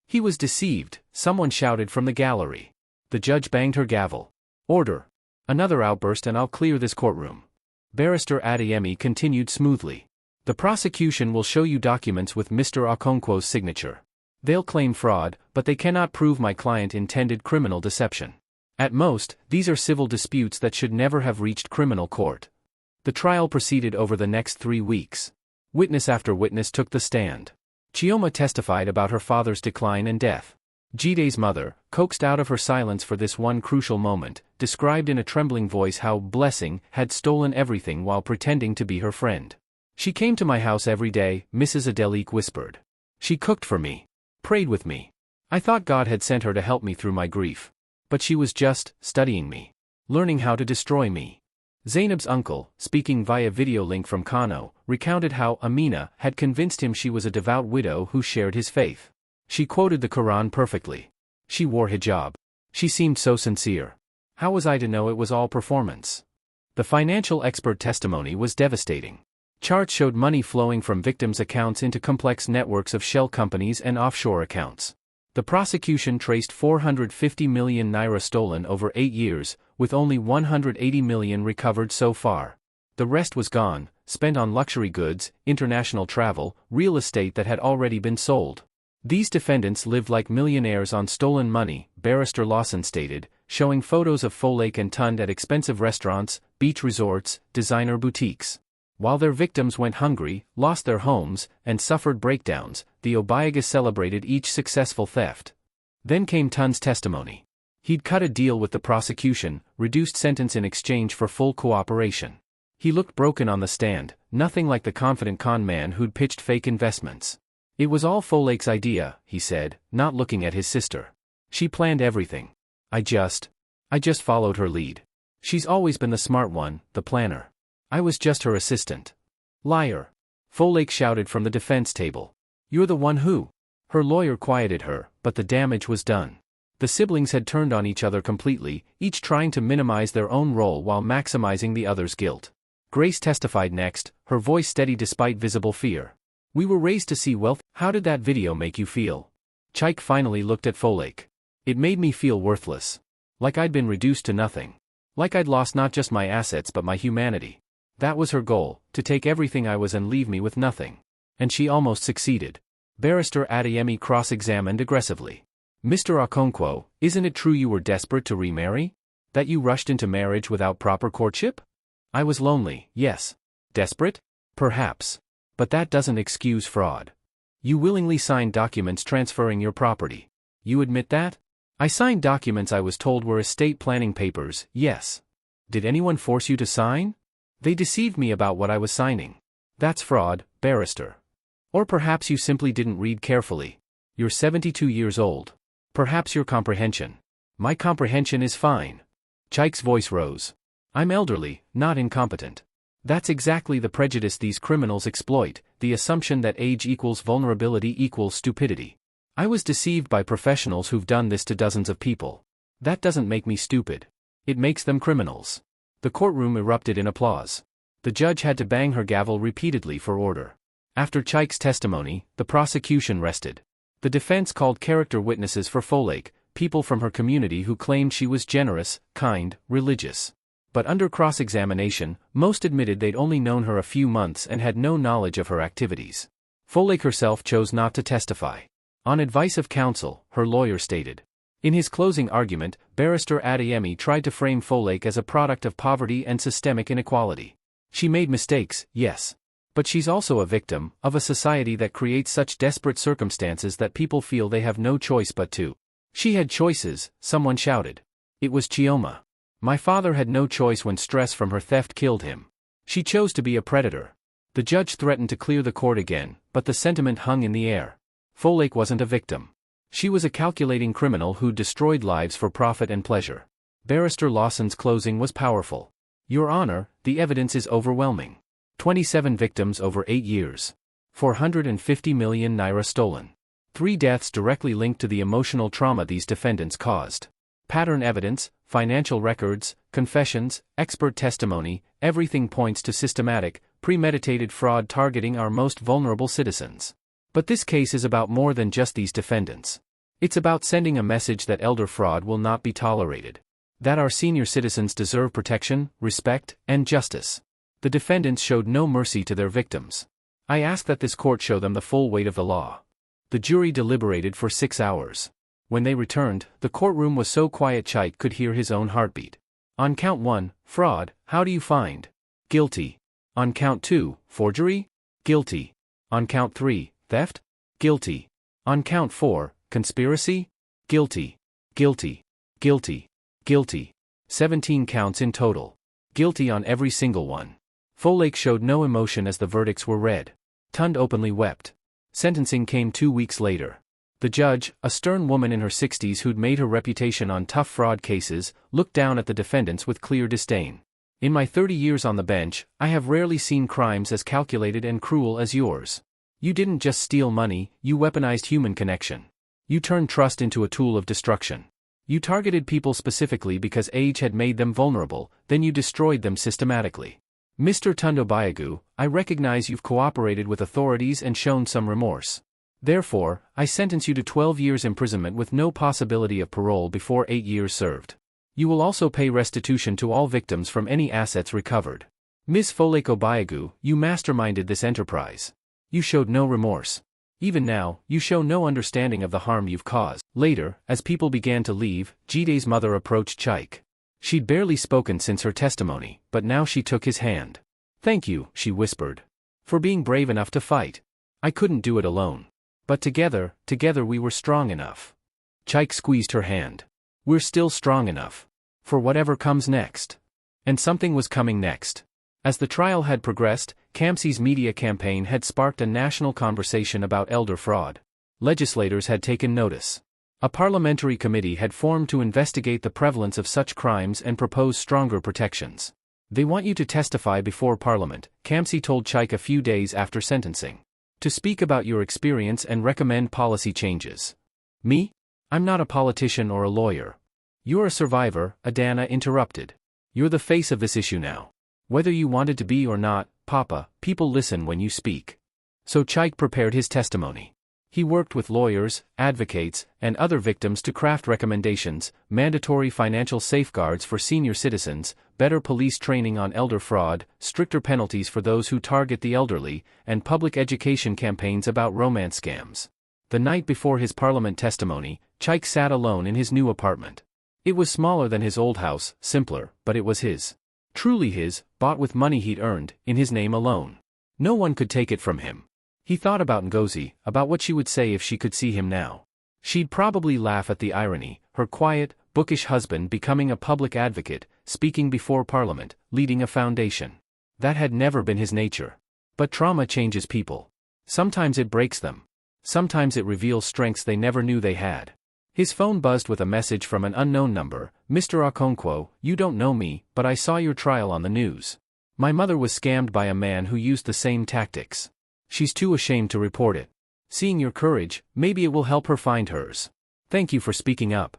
He was deceived, someone shouted from the gallery. The judge banged her gavel. Order. Another outburst and I'll clear this courtroom. Barrister Adeyemi continued smoothly. The prosecution will show you documents with Mr. Okonkwo's signature. They'll claim fraud, but they cannot prove my client intended criminal deception. At most, these are civil disputes that should never have reached criminal court. The trial proceeded over the next 3 weeks. Witness after witness took the stand. Chioma testified about her father's decline and death. Jide's mother, coaxed out of her silence for this one crucial moment, described in a trembling voice how Blessing had stolen everything while pretending to be her friend. She came to my house every day, Mrs. Adelik whispered. She cooked for me. Prayed with me. I thought God had sent her to help me through my grief. But she was just studying me. Learning how to destroy me. Zainab's uncle, speaking via video link from Kano, recounted how Amina had convinced him she was a devout widow who shared his faith. She quoted the Quran perfectly. She wore hijab. She seemed so sincere. How was I to know it was all performance? The financial expert testimony was devastating. Charts showed money flowing from victims' accounts into complex networks of shell companies and offshore accounts. The prosecution traced 450 million naira stolen over 8 years, with only 180 million recovered so far. The rest was gone, spent on luxury goods, international travel, real estate that had already been sold. These defendants lived like millionaires on stolen money, Barrister Lawson stated, showing photos of Folake and Tund at expensive restaurants, beach resorts, designer boutiques. While their victims went hungry, lost their homes, and suffered breakdowns, the Obiagas celebrated each successful theft. Then came Tund's testimony. He'd cut a deal with the prosecution, reduced sentence in exchange for full cooperation. He looked broken on the stand, nothing like the confident con man who'd pitched fake investments. It was all Folake's idea, he said, not looking at his sister. She planned everything. I just followed her lead. She's always been the smart one, the planner. I was just her assistant. Liar. Folake shouted from the defense table. You're the one who. Her lawyer quieted her, but the damage was done. The siblings had turned on each other completely, each trying to minimize their own role while maximizing the other's guilt. Grace testified next, her voice steady despite visible fear. We were raised to see wealth. How did that video make you feel? Chike finally looked at Folake. It made me feel worthless. Like I'd been reduced to nothing. Like I'd lost not just my assets but my humanity. That was her goal, to take everything I was and leave me with nothing. And she almost succeeded. Barrister Adeyemi cross-examined aggressively. Mr. Okonkwo, isn't it true you were desperate to remarry? That you rushed into marriage without proper courtship? I was lonely, yes. Desperate? Perhaps. But that doesn't excuse fraud. You willingly signed documents transferring your property. You admit that? I signed documents I was told were estate planning papers, yes. Did anyone force you to sign? They deceived me about what I was signing. That's fraud, barrister. Or perhaps you simply didn't read carefully. You're 72 years old. Perhaps your comprehension. My comprehension is fine. Chike's voice rose. I'm elderly, not incompetent. That's exactly the prejudice these criminals exploit, the assumption that age equals vulnerability equals stupidity. I was deceived by professionals who've done this to dozens of people. That doesn't make me stupid. It makes them criminals. The courtroom erupted in applause. The judge had to bang her gavel repeatedly for order. After Chike's testimony, the prosecution rested. The defense called character witnesses for Folake, people from her community who claimed she was generous, kind, religious. But under cross-examination, most admitted they'd only known her a few months and had no knowledge of her activities. Folake herself chose not to testify. On advice of counsel, her lawyer stated. In his closing argument, Barrister Adeyemi tried to frame Folake as a product of poverty and systemic inequality. She made mistakes, yes. But she's also a victim of a society that creates such desperate circumstances that people feel they have no choice but to. She had choices, someone shouted. It was Chioma. My father had no choice when stress from her theft killed him. She chose to be a predator. The judge threatened to clear the court again, but the sentiment hung in the air. Folake wasn't a victim. She was a calculating criminal who destroyed lives for profit and pleasure. Barrister Lawson's closing was powerful. Your Honor, the evidence is overwhelming. 27 victims over 8 years. 450 million naira stolen. 3 deaths directly linked to the emotional trauma these defendants caused. Pattern evidence, financial records, confessions, expert testimony, everything points to systematic, premeditated fraud targeting our most vulnerable citizens. But this case is about more than just these defendants. It's about sending a message that elder fraud will not be tolerated. That our senior citizens deserve protection, respect, and justice. The defendants showed no mercy to their victims. I ask that this court show them the full weight of the law. The jury deliberated for 6 hours. When they returned, the courtroom was so quiet Chike could hear his own heartbeat. On count 1, fraud, how do you find? Guilty. On count 2, forgery? Guilty. On count 3, theft? Guilty. On count 4, conspiracy? Guilty. Guilty. Guilty. Guilty. 17 counts in total. Guilty on every single one. Folake showed no emotion as the verdicts were read. Tund openly wept. Sentencing came 2 weeks later. The judge, a stern woman in her 60s who'd made her reputation on tough fraud cases, looked down at the defendants with clear disdain. In my 30 years on the bench, I have rarely seen crimes as calculated and cruel as yours. You didn't just steal money, you weaponized human connection. You turned trust into a tool of destruction. You targeted people specifically because age had made them vulnerable, then you destroyed them systematically. Mr. Tunde Baigu, I recognize you've cooperated with authorities and shown some remorse. Therefore, I sentence you to 12 years imprisonment with no possibility of parole before 8 years served. You will also pay restitution to all victims from any assets recovered. Ms. Folklore Baigu, you masterminded this enterprise. You showed no remorse. Even now, you show no understanding of the harm you've caused. Later, as people began to leave, Jide's mother approached Chike. She'd barely spoken since her testimony, but now she took his hand. Thank you, she whispered. For being brave enough to fight. I couldn't do it alone. But together we were strong enough. Chike squeezed her hand. We're still strong enough. For whatever comes next. And something was coming next. As the trial had progressed, Kamsi's media campaign had sparked a national conversation about elder fraud. Legislators had taken notice. A parliamentary committee had formed to investigate the prevalence of such crimes and propose stronger protections. They want you to testify before Parliament, Kamsi told Chike a few days after sentencing. To speak about your experience and recommend policy changes. Me? I'm not a politician or a lawyer. You're a survivor, Adana interrupted. You're the face of this issue now. Whether you wanted to be or not, Papa, people listen when you speak. So Chike prepared his testimony. He worked with lawyers, advocates, and other victims to craft recommendations, mandatory financial safeguards for senior citizens, better police training on elder fraud, stricter penalties for those who target the elderly, and public education campaigns about romance scams. The night before his parliament testimony, Chike sat alone in his new apartment. It was smaller than his old house, simpler, but it was his. Truly his, bought with money he'd earned, in his name alone. No one could take it from him. He thought about Ngozi, about what she would say if she could see him now. She'd probably laugh at the irony, her quiet, bookish husband becoming a public advocate, speaking before Parliament, leading a foundation. That had never been his nature. But trauma changes people. Sometimes it breaks them. Sometimes it reveals strengths they never knew they had. His phone buzzed with a message from an unknown number. Mr. Okonkwo, you don't know me, but I saw your trial on the news. My mother was scammed by a man who used the same tactics. She's too ashamed to report it. Seeing your courage, maybe it will help her find hers. Thank you for speaking up.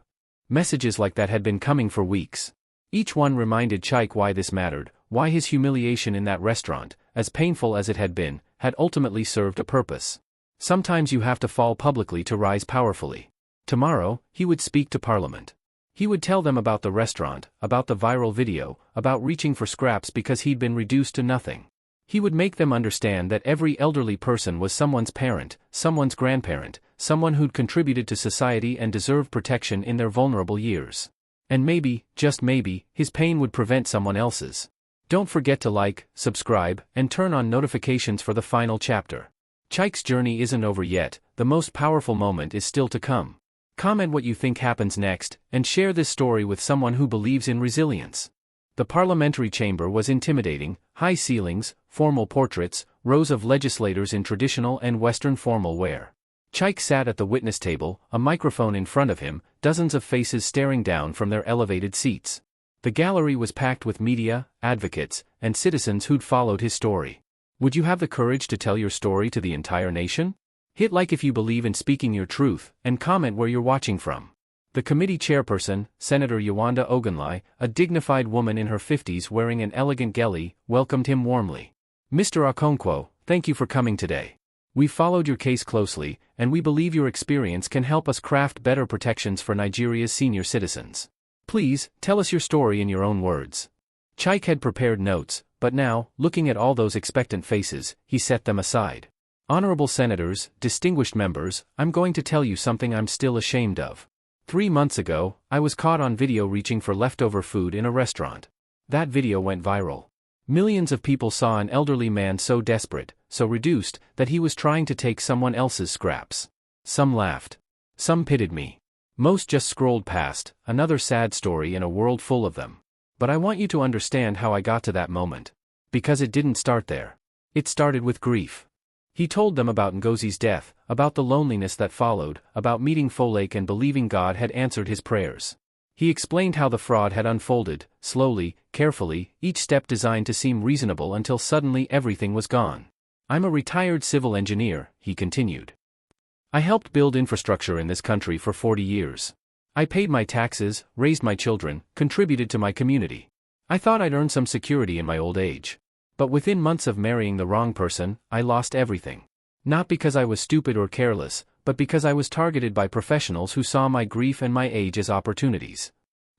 Messages like that had been coming for weeks. Each one reminded Chike why this mattered, why his humiliation in that restaurant, as painful as it had been, had ultimately served a purpose. Sometimes you have to fall publicly to rise powerfully. Tomorrow, he would speak to Parliament. He would tell them about the restaurant, about the viral video, about reaching for scraps because he'd been reduced to nothing. He would make them understand that every elderly person was someone's parent, someone's grandparent, someone who'd contributed to society and deserved protection in their vulnerable years. And maybe, just maybe, his pain would prevent someone else's. Don't forget to like, subscribe, and turn on notifications for the final chapter. Chike's journey isn't over yet, the most powerful moment is still to come. Comment what you think happens next, and share this story with someone who believes in resilience. The parliamentary chamber was intimidating, high ceilings, formal portraits, rows of legislators in traditional and Western formal wear. Chike sat at the witness table, a microphone in front of him, dozens of faces staring down from their elevated seats. The gallery was packed with media, advocates, and citizens who'd followed his story. Would you have the courage to tell your story to the entire nation? Hit like if you believe in speaking your truth, and comment where you're watching from. The committee chairperson, Senator Yewande Ogunleye, a dignified woman in her 50s wearing an elegant gele, welcomed him warmly. Mr. Okonkwo, thank you for coming today. We followed your case closely, and we believe your experience can help us craft better protections for Nigeria's senior citizens. Please, tell us your story in your own words. Chike had prepared notes, but now, looking at all those expectant faces, he set them aside. Honorable senators, distinguished members, I'm going to tell you something I'm still ashamed of. 3 months ago, I was caught on video reaching for leftover food in a restaurant. That video went viral. Millions of people saw an elderly man so desperate, so reduced, that he was trying to take someone else's scraps. Some laughed. Some pitied me. Most just scrolled past, another sad story in a world full of them. But I want you to understand how I got to that moment. Because it didn't start there. It started with grief. He told them about Ngozi's death, about the loneliness that followed, about meeting Folake and believing God had answered his prayers. He explained how the fraud had unfolded, slowly, carefully, each step designed to seem reasonable until suddenly everything was gone. "I'm a retired civil engineer," he continued. "I helped build infrastructure in this country for 40 years. I paid my taxes, raised my children, contributed to my community. I thought I'd earn some security in my old age. But within months of marrying the wrong person, I lost everything. Not because I was stupid or careless, but because I was targeted by professionals who saw my grief and my age as opportunities."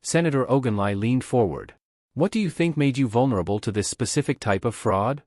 Senator Ogunlai leaned forward. "What do you think made you vulnerable to this specific type of fraud?"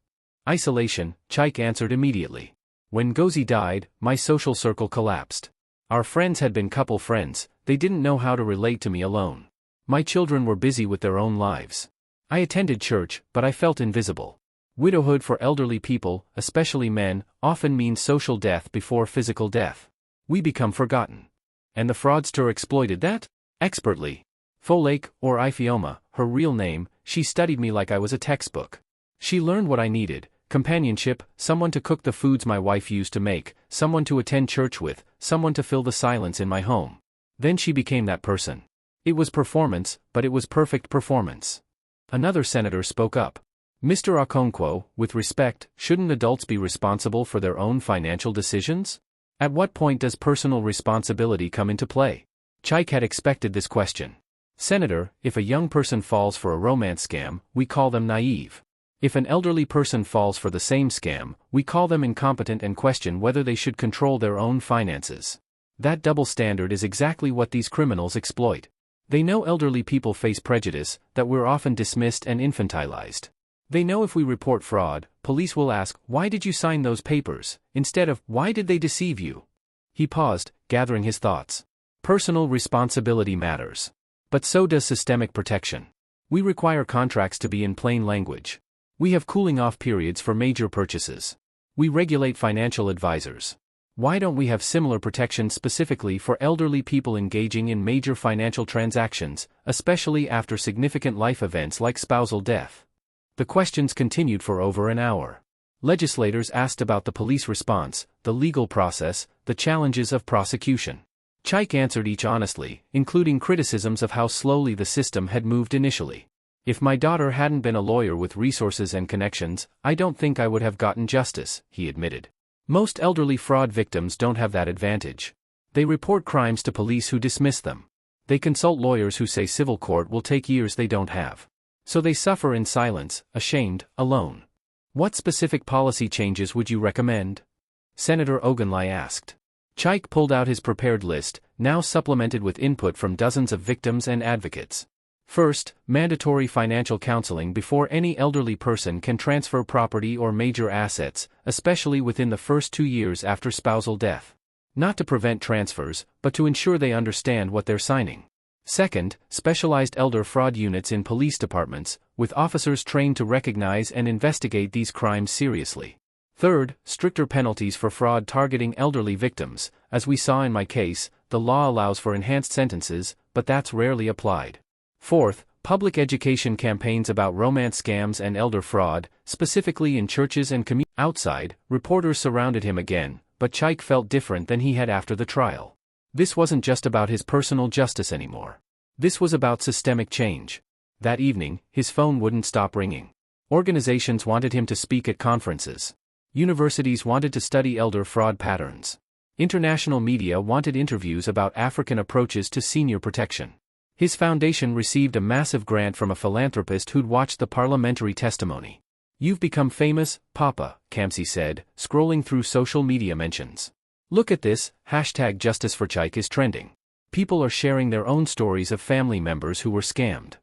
"Isolation," Chike answered immediately. "When Ngozi died, my social circle collapsed. Our friends had been couple friends, they didn't know how to relate to me alone. My children were busy with their own lives. I attended church, but I felt invisible. Widowhood for elderly people, especially men, often means social death before physical death. We become forgotten. And the fraudster exploited that? Expertly. Folake, or Ifeoma, her real name, she studied me like I was a textbook. She learned what I needed: companionship, someone to cook the foods my wife used to make, someone to attend church with, someone to fill the silence in my home. Then she became that person. It was performance, but it was perfect performance." Another senator spoke up. "Mr. Okonkwo, with respect, shouldn't adults be responsible for their own financial decisions? At what point does personal responsibility come into play?" Chike had expected this question. "Senator, if a young person falls for a romance scam, we call them naive. If an elderly person falls for the same scam, we call them incompetent and question whether they should control their own finances. That double standard is exactly what these criminals exploit. They know elderly people face prejudice, that we're often dismissed and infantilized. They know if we report fraud, police will ask, 'Why did you sign those papers?' instead of, 'Why did they deceive you?'" He paused, gathering his thoughts. "Personal responsibility matters. But so does systemic protection. We require contracts to be in plain language. We have cooling-off periods for major purchases. We regulate financial advisors. Why don't we have similar protections specifically for elderly people engaging in major financial transactions, especially after significant life events like spousal death?" The questions continued for over an hour. Legislators asked about the police response, the legal process, the challenges of prosecution. Chike answered each honestly, including criticisms of how slowly the system had moved initially. "If my daughter hadn't been a lawyer with resources and connections, I don't think I would have gotten justice," he admitted. Most elderly fraud victims don't have that advantage. They report crimes to police who dismiss them. They consult lawyers who say civil court will take years they don't have. So they suffer in silence, ashamed, alone. "What specific policy changes would you recommend?" Senator Ogunlai asked. Chike pulled out his prepared list, now supplemented with input from dozens of victims and advocates. First, mandatory financial counseling before any elderly person can transfer property or major assets, especially within the first 2 years after spousal death. Not to prevent transfers, but to ensure they understand what they're signing. Second, specialized elder fraud units in police departments, with officers trained to recognize and investigate these crimes seriously. Third, stricter penalties for fraud targeting elderly victims. As we saw in my case, the law allows for enhanced sentences, but that's rarely applied. Fourth, public education campaigns about romance scams and elder fraud, specifically in churches and communities. Outside, reporters surrounded him again, but Chike felt different than he had after the trial. This wasn't just about his personal justice anymore. This was about systemic change. That evening, his phone wouldn't stop ringing. Organizations wanted him to speak at conferences. Universities wanted to study elder fraud patterns. International media wanted interviews about African approaches to senior protection. His foundation received a massive grant from a philanthropist who'd watched the parliamentary testimony. "You've become famous, Papa," Kamsi said, scrolling through social media mentions. "Look at this, #Justice for Chike is trending. People are sharing their own stories of family members who were scammed."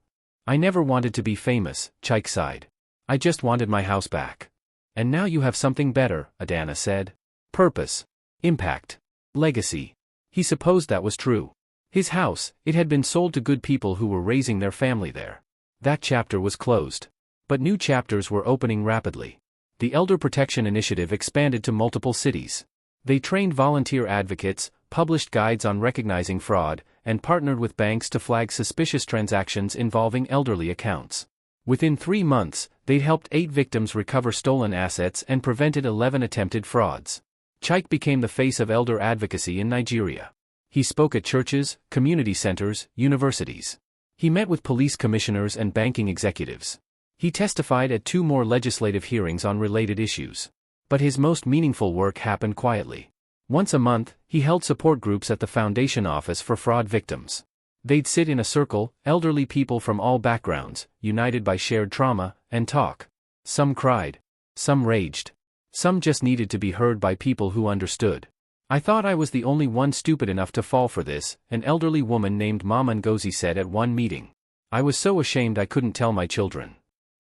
"I never wanted to be famous," Chike sighed. "I just wanted my house back." "And now you have something better," Adana said. "Purpose. Impact. Legacy." He supposed that was true. His house, it had been sold to good people who were raising their family there. That chapter was closed. But new chapters were opening rapidly. The Elder Protection Initiative expanded to multiple cities. They trained volunteer advocates, published guides on recognizing fraud, and partnered with banks to flag suspicious transactions involving elderly accounts. Within 3 months, they'd helped 8 victims recover stolen assets and prevented 11 attempted frauds. Chike became the face of elder advocacy in Nigeria. He spoke at churches, community centers, universities. He met with police commissioners and banking executives. He testified at 2 more legislative hearings on related issues. But his most meaningful work happened quietly. Once a month, he held support groups at the foundation office for fraud victims. They'd sit in a circle, elderly people from all backgrounds, united by shared trauma, and talk. Some cried. Some raged. Some just needed to be heard by people who understood. I thought I was the only one stupid enough to fall for this, an elderly woman named Mama Ngozi said at one meeting. I was so ashamed I couldn't tell my children.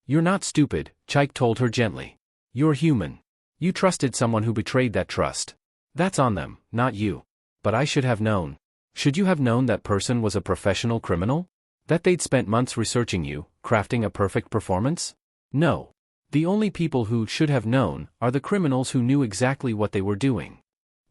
You're not stupid, Chike told her gently. You're human. You trusted someone who betrayed that trust. That's on them, not you. But I should have known. Should you have known that person was a professional criminal? That they'd spent months researching you, crafting a perfect performance? No. The only people who should have known are the criminals who knew exactly what they were doing.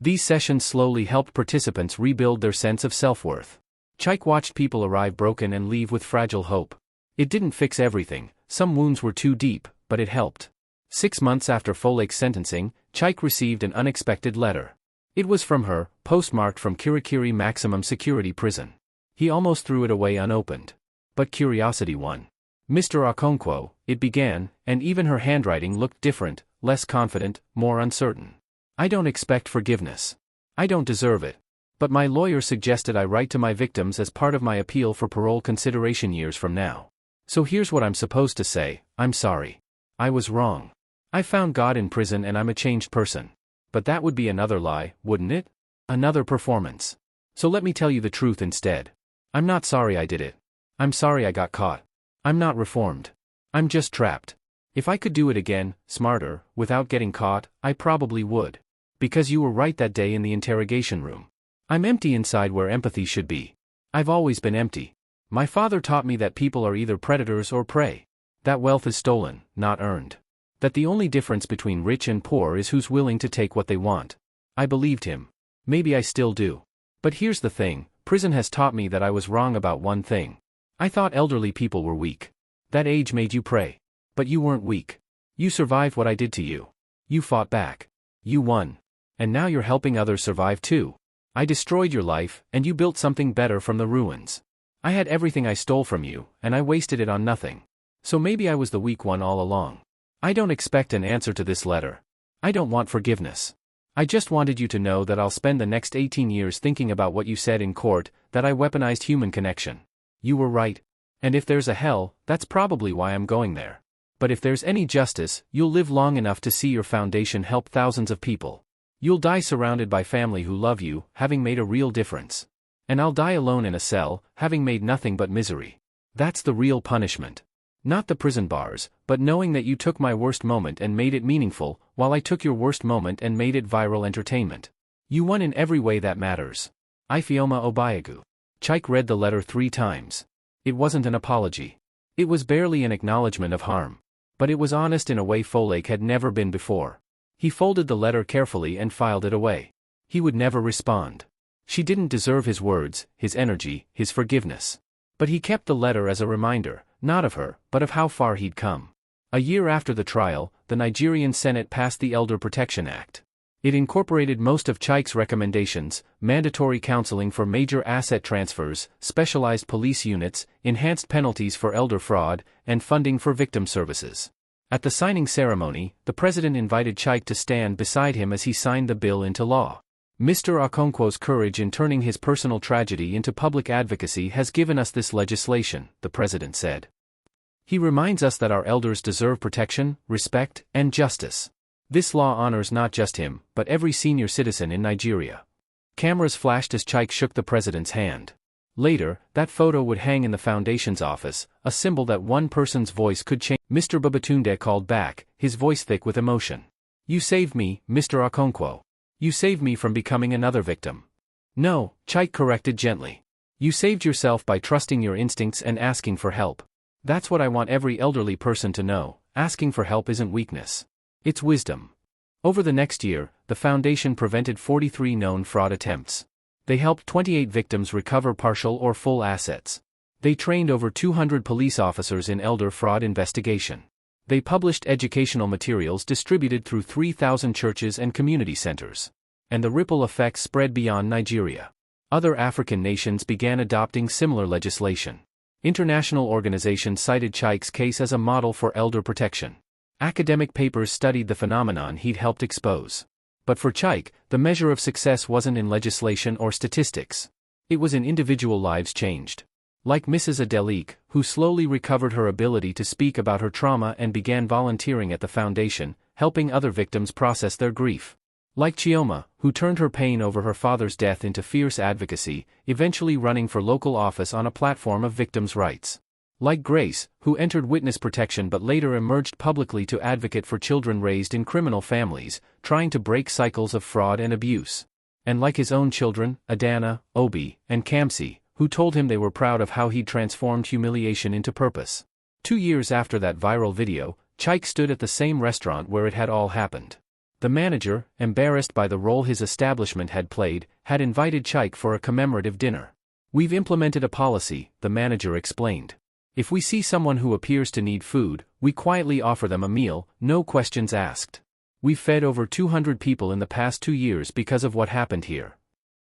These sessions slowly helped participants rebuild their sense of self-worth. Chike watched people arrive broken and leave with fragile hope. It didn't fix everything, some wounds were too deep, but it helped. 6 months after Folklare's sentencing, Chike received an unexpected letter. It was from her, postmarked from Kirikiri Maximum Security Prison. He almost threw it away unopened. But curiosity won. Mr. Okonkwo, it began, and even her handwriting looked different, less confident, more uncertain. I don't expect forgiveness. I don't deserve it. But my lawyer suggested I write to my victims as part of my appeal for parole consideration years from now. So here's what I'm supposed to say: I'm sorry. I was wrong. I found God in prison and I'm a changed person. But that would be another lie, wouldn't it? Another performance. So let me tell you the truth instead. I'm not sorry I did it. I'm sorry I got caught. I'm not reformed. I'm just trapped. If I could do it again, smarter, without getting caught, I probably would. Because you were right that day in the interrogation room. I'm empty inside where empathy should be. I've always been empty. My father taught me that people are either predators or prey. That wealth is stolen, not earned. That the only difference between rich and poor is who's willing to take what they want. I believed him. Maybe I still do. But here's the thing, prison has taught me that I was wrong about one thing. I thought elderly people were weak. That age made you prey. But you weren't weak. You survived what I did to you. You fought back. You won. And now you're helping others survive too. I destroyed your life, and you built something better from the ruins. I had everything I stole from you, and I wasted it on nothing. So maybe I was the weak one all along. I don't expect an answer to this letter. I don't want forgiveness. I just wanted you to know that I'll spend the next 18 years thinking about what you said in court, that I weaponized human connection. You were right. And if there's a hell, that's probably why I'm going there. But if there's any justice, you'll live long enough to see your foundation help thousands of people. You'll die surrounded by family who love you, having made a real difference. And I'll die alone in a cell, having made nothing but misery. That's the real punishment. Not the prison bars, but knowing that you took my worst moment and made it meaningful, while I took your worst moment and made it viral entertainment. You won in every way that matters. Ifeoma Obiagu. Chike read the letter 3 times. It wasn't an apology. It was barely an acknowledgement of harm. But it was honest in a way Folklore had never been before. He folded the letter carefully and filed it away. He would never respond. She didn't deserve his words, his energy, his forgiveness. But he kept the letter as a reminder, not of her, but of how far he'd come. A year after the trial, the Nigerian Senate passed the Elder Protection Act. It incorporated most of Chike's recommendations: mandatory counseling for major asset transfers, specialized police units, enhanced penalties for elder fraud, and funding for victim services. At the signing ceremony, the president invited Chike to stand beside him as he signed the bill into law. Mr. Okonkwo's courage in turning his personal tragedy into public advocacy has given us this legislation, the president said. He reminds us that our elders deserve protection, respect, and justice. This law honors not just him, but every senior citizen in Nigeria. Cameras flashed as Chike shook the president's hand. Later, that photo would hang in the foundation's office, a symbol that one person's voice could change. Mr. Babatunde called back, his voice thick with emotion. You saved me, Mr. Okonkwo. You saved me from becoming another victim. No, Chike corrected gently. You saved yourself by trusting your instincts and asking for help. That's what I want every elderly person to know: asking for help isn't weakness. It's wisdom. Over the next year, the foundation prevented 43 known fraud attempts. They helped 28 victims recover partial or full assets. They trained over 200 police officers in elder fraud investigation. They published educational materials distributed through 3,000 churches and community centers. And the ripple effects spread beyond Nigeria. Other African nations began adopting similar legislation. International organizations cited Chike's case as a model for elder protection. Academic papers studied the phenomenon he'd helped expose. But for Chike, the measure of success wasn't in legislation or statistics. It was in individual lives changed. Like Mrs. Adelik, who slowly recovered her ability to speak about her trauma and began volunteering at the foundation, helping other victims process their grief. Like Chioma, who turned her pain over her father's death into fierce advocacy, eventually running for local office on a platform of victims' rights. Like Grace, who entered witness protection but later emerged publicly to advocate for children raised in criminal families, trying to break cycles of fraud and abuse. And like his own children, Adana, Obi, and Kamsi, who told him they were proud of how he'd transformed humiliation into purpose. 2 years after that viral video, Chike stood at the same restaurant where it had all happened. The manager, embarrassed by the role his establishment had played, had invited Chike for a commemorative dinner. "We've implemented a policy," the manager explained. "If we see someone who appears to need food, we quietly offer them a meal, no questions asked. We've fed over 200 people in the past 2 years because of what happened here."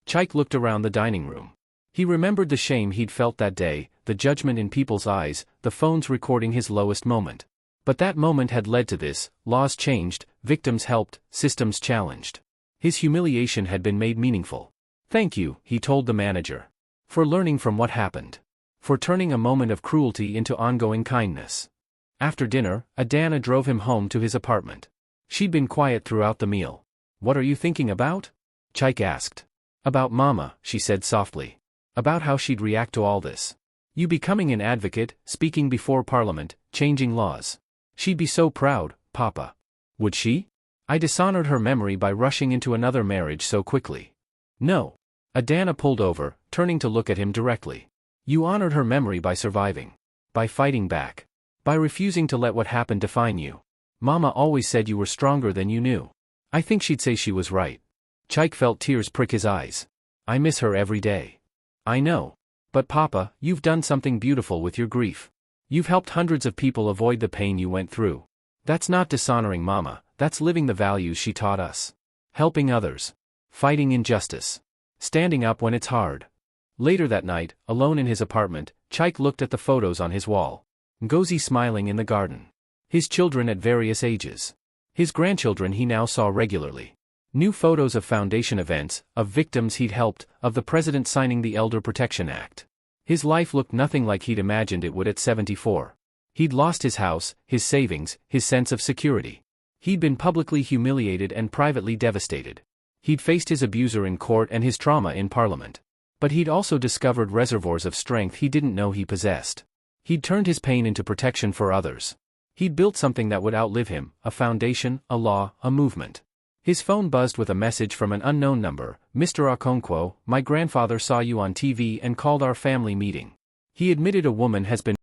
Chike looked around the dining room. He remembered the shame he'd felt that day, the judgment in people's eyes, the phones recording his lowest moment. But that moment had led to this: laws changed, victims helped, systems challenged. His humiliation had been made meaningful. "Thank you," he told the manager. "For learning from what happened. For turning a moment of cruelty into ongoing kindness." After dinner, Adana drove him home to his apartment. She'd been quiet throughout the meal. "What are you thinking about?" Chike asked. "About Mama," she said softly. "About how she'd react to all this. You becoming an advocate, speaking before Parliament, changing laws. She'd be so proud, Papa." "Would she? I dishonored her memory by rushing into another marriage so quickly." "No." Adana pulled over, turning to look at him directly. "You honored her memory by surviving. By fighting back. By refusing to let what happened define you. Mama always said you were stronger than you knew." I think she'd say she was right. Chike felt tears prick his eyes. "I miss her every day." "I know. But Papa, you've done something beautiful with your grief. You've helped hundreds of people avoid the pain you went through. That's not dishonoring Mama, that's living the values she taught us. Helping others. Fighting injustice. Standing up when it's hard." Later that night, alone in his apartment, Chike looked at the photos on his wall. Ngozi smiling in the garden. His children at various ages. His grandchildren he now saw regularly. New photos of foundation events, of victims he'd helped, of the president signing the Elder Protection Act. His life looked nothing like he'd imagined it would at 74. He'd lost his house, his savings, his sense of security. He'd been publicly humiliated and privately devastated. He'd faced his abuser in court and his trauma in Parliament. But he'd also discovered reservoirs of strength he didn't know he possessed. He'd turned his pain into protection for others. He'd built something that would outlive him, a foundation, a law, a movement. His phone buzzed with a message from an unknown number. "Mr. Okonkwo, my grandfather saw you on TV and called our family meeting. He admitted a woman has been